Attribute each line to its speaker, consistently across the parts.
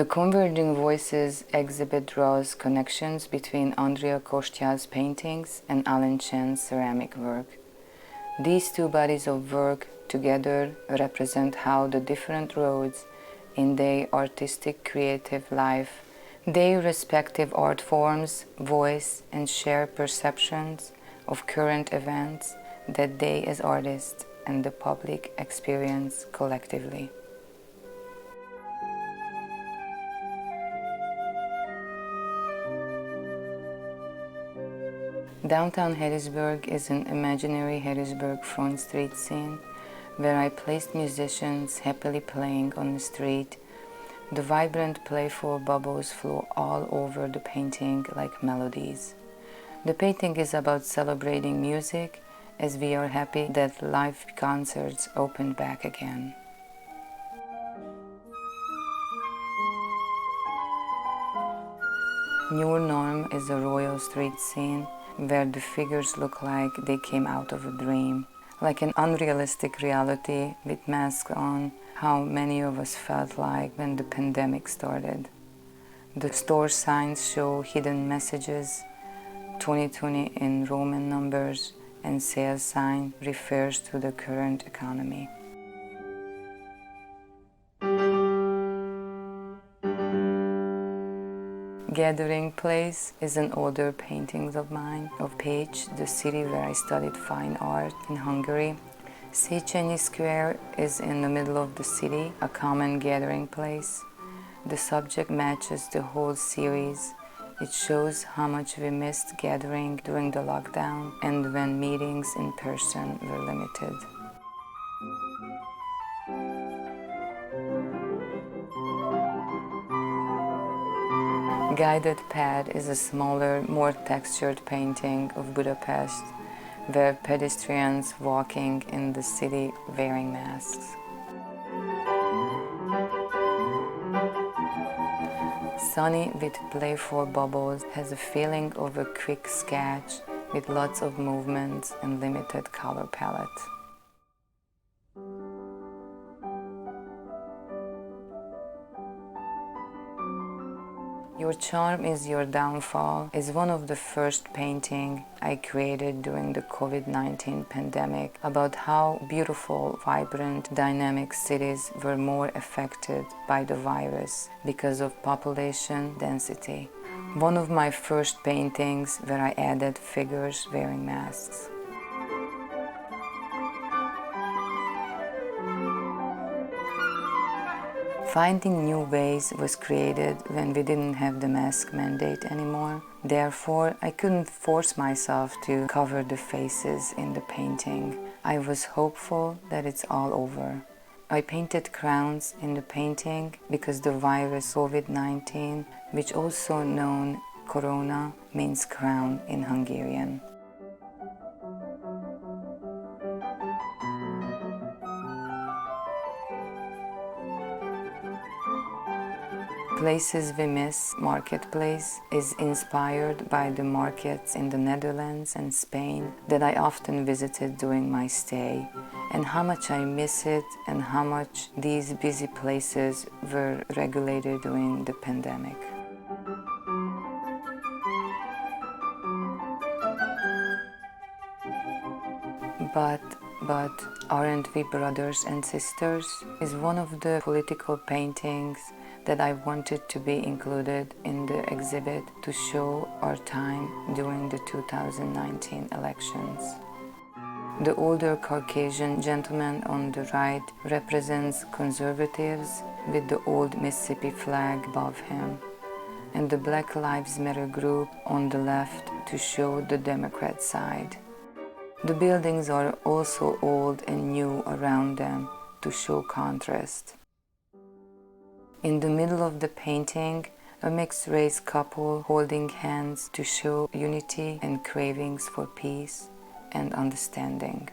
Speaker 1: The Converging Voices exhibit draws connections between Andrea Kostyal's paintings and Alan Chen's ceramic work. These two bodies of work together represent how the different roads in their artistic creative life, their respective art forms, voice and share perceptions of current events that they as artists and the public experience collectively. Downtown Harrisburg is an imaginary Harrisburg front street scene where I placed musicians happily playing on the street. The vibrant, playful bubbles flow all over the painting like melodies. The painting is about celebrating music as we are happy that live concerts opened back again. New Norm is a royal street scene where the figures look like they came out of a dream, like an unrealistic reality with masks on, how many of us felt like when the pandemic started. The store signs show hidden messages, 2020 in Roman numbers, and sales sign refers to the current economy. Gathering Place is an older painting of mine, of Pécs, the city where I studied fine art in Hungary. Széchenyi Square is in the middle of the city, a common gathering place. The subject matches the whole series. It shows how much we missed gathering during the lockdown and when meetings in person were limited. Guided Path is a smaller, more textured painting of Budapest, where pedestrians walking in the city wearing masks. Sunny with playful bubbles has a feeling of a quick sketch with lots of movements and limited color palette. Your Charm is Your Downfall is one of the first paintings I created during the COVID-19 pandemic about how beautiful, vibrant, dynamic cities were more affected by the virus because of population density. One of my first paintings where I added figures wearing masks. Finding New Ways was created when we didn't have the mask mandate anymore. Therefore, I couldn't force myself to cover the faces in the painting. I was hopeful that it's all over. I painted crowns in the painting because the virus COVID-19, which also known Corona, means crown in Hungarian. Places We Miss Marketplace is inspired by the markets in the Netherlands and Spain that I often visited during my stay, and how much I miss it and how much these busy places were regulated during the pandemic. But Aren't We Brothers and Sisters is one of the political paintings that I wanted to be included in the exhibit to show our time during the 2019 elections. The older Caucasian gentleman on the right represents conservatives with the old Mississippi flag above him, and the Black Lives Matter group on the left to show the Democrat side. The buildings are also old and new around them to show contrast. In the middle of the painting, a mixed-race couple holding hands to show unity and cravings for peace and understanding.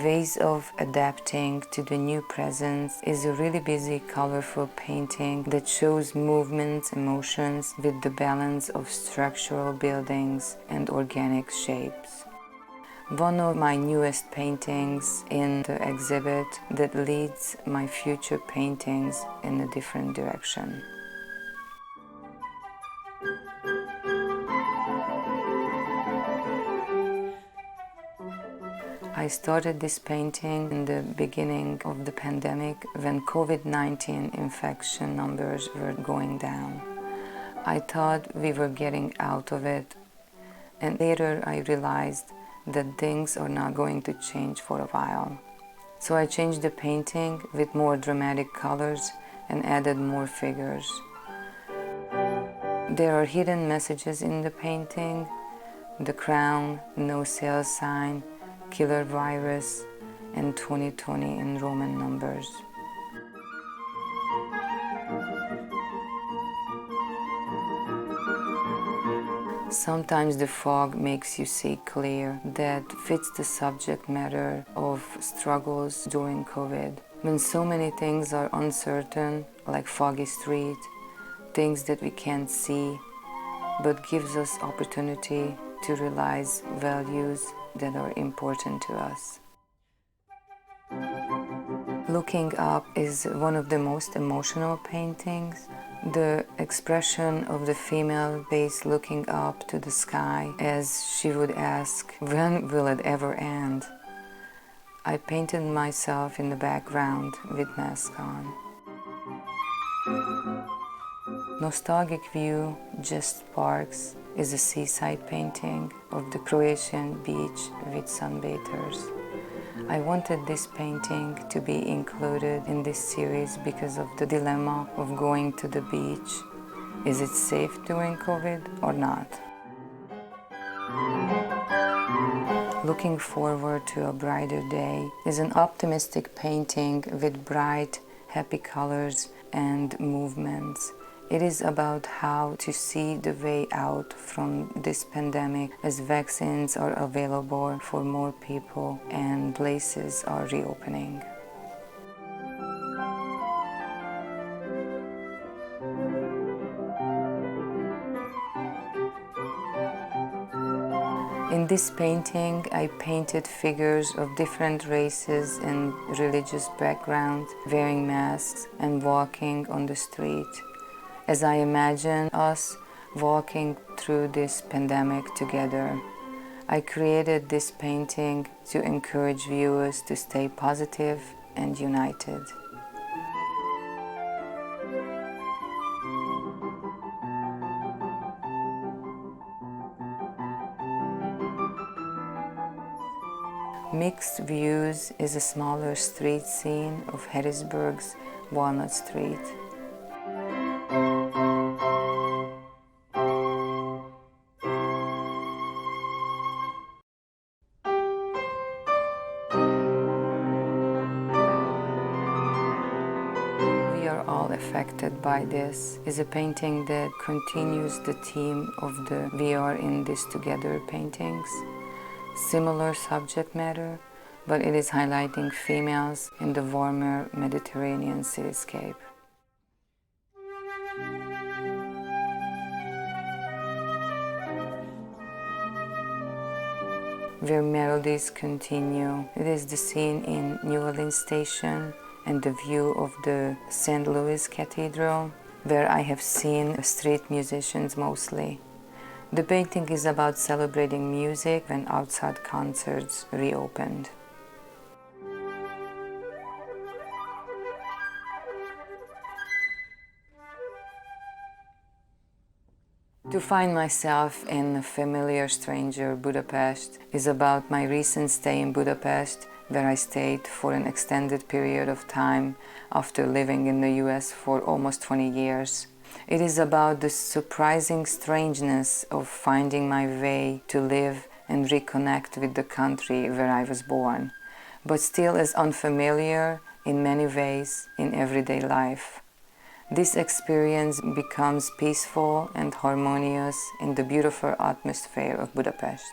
Speaker 1: Ways of Adapting to the New Presence is a really busy, colorful painting that shows movements, emotions with the balance of structural buildings and organic shapes. one of my newest paintings in the exhibit that leads my future paintings in a different direction. I started this painting in the beginning of the pandemic when COVID-19 infection numbers were going down. I thought we were getting out of it, and later I realized that things are not going to change for a while. So I changed the painting with more dramatic colors and added more figures. There are hidden messages in the painting: the crown, no sales sign, killer virus, and 2020 in Roman numbers. Sometimes the fog makes you see clear. That fits the subject matter of struggles during COVID. When so many things are uncertain, like foggy street, things that we can't see, but gives us opportunity to realize values that are important to us. Looking Up is one of the most emotional paintings. The expression of the female face looking up to the sky as she would ask, when will it ever end? I painted myself in the background with mask on. Nostalgic View, Just Sparks, is a seaside painting of the Croatian beach with sunbathers. I wanted this painting to be included in this series because of the dilemma of going to the beach. Is it safe during COVID or not? Looking Forward to a Brighter Day is an optimistic painting with bright, happy colors and movements. It is about how to see the way out from this pandemic as vaccines are available for more people and places are reopening. In this painting, I painted figures of different races and religious backgrounds, wearing masks and walking on the street. As I imagine us walking through this pandemic together, I created this painting to encourage viewers to stay positive and united. Mixed Views is a smaller street scene of Harrisburg's Walnut Street. We are all affected by this is a painting that continues the theme of the We Are in This Together paintings. Similar subject matter, but it is highlighting females in the warmer Mediterranean cityscape. Where melodies continue, it is the scene in New Orleans Station and the view of the St. Louis Cathedral, where I have seen street musicians mostly. The painting is about celebrating music when outside concerts reopened. To find myself in a familiar stranger, Budapest, is about my recent stay in Budapest, where I stayed for an extended period of time after living in the US for almost 20 years. It is about the surprising strangeness of finding my way to live and reconnect with the country where I was born, but still as unfamiliar in many ways in everyday life. This experience becomes peaceful and harmonious in the beautiful atmosphere of Budapest.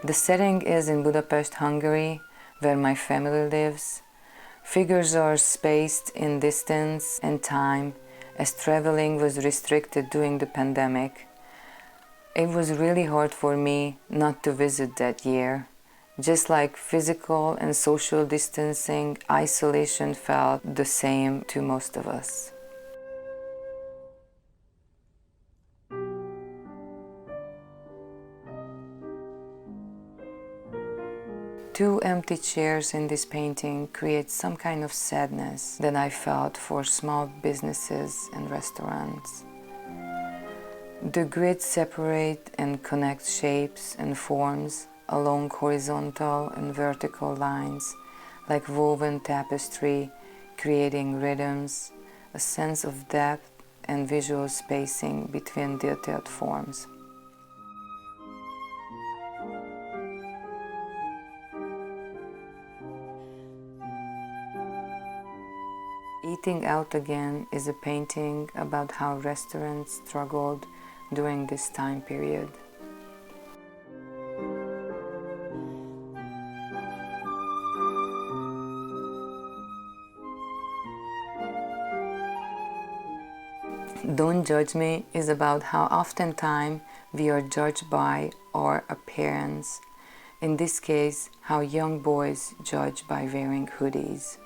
Speaker 1: The setting is in Budapest, Hungary, where my family lives. Figures are spaced in distance and time, as traveling was restricted during the pandemic. It was really hard for me not to visit that year. Just like physical and social distancing, isolation felt the same to most of us. Two empty chairs in this painting create some kind of sadness that I felt for small businesses and restaurants. The grids separate and connect shapes and forms along horizontal and vertical lines, like woven tapestry, creating rhythms, a sense of depth and visual spacing between detailed forms. Eating Out Again is a painting about how restaurants struggled during this time period. Don't Judge Me is about how oftentimes we are judged by our appearance. In this case, how young boys judge by wearing hoodies.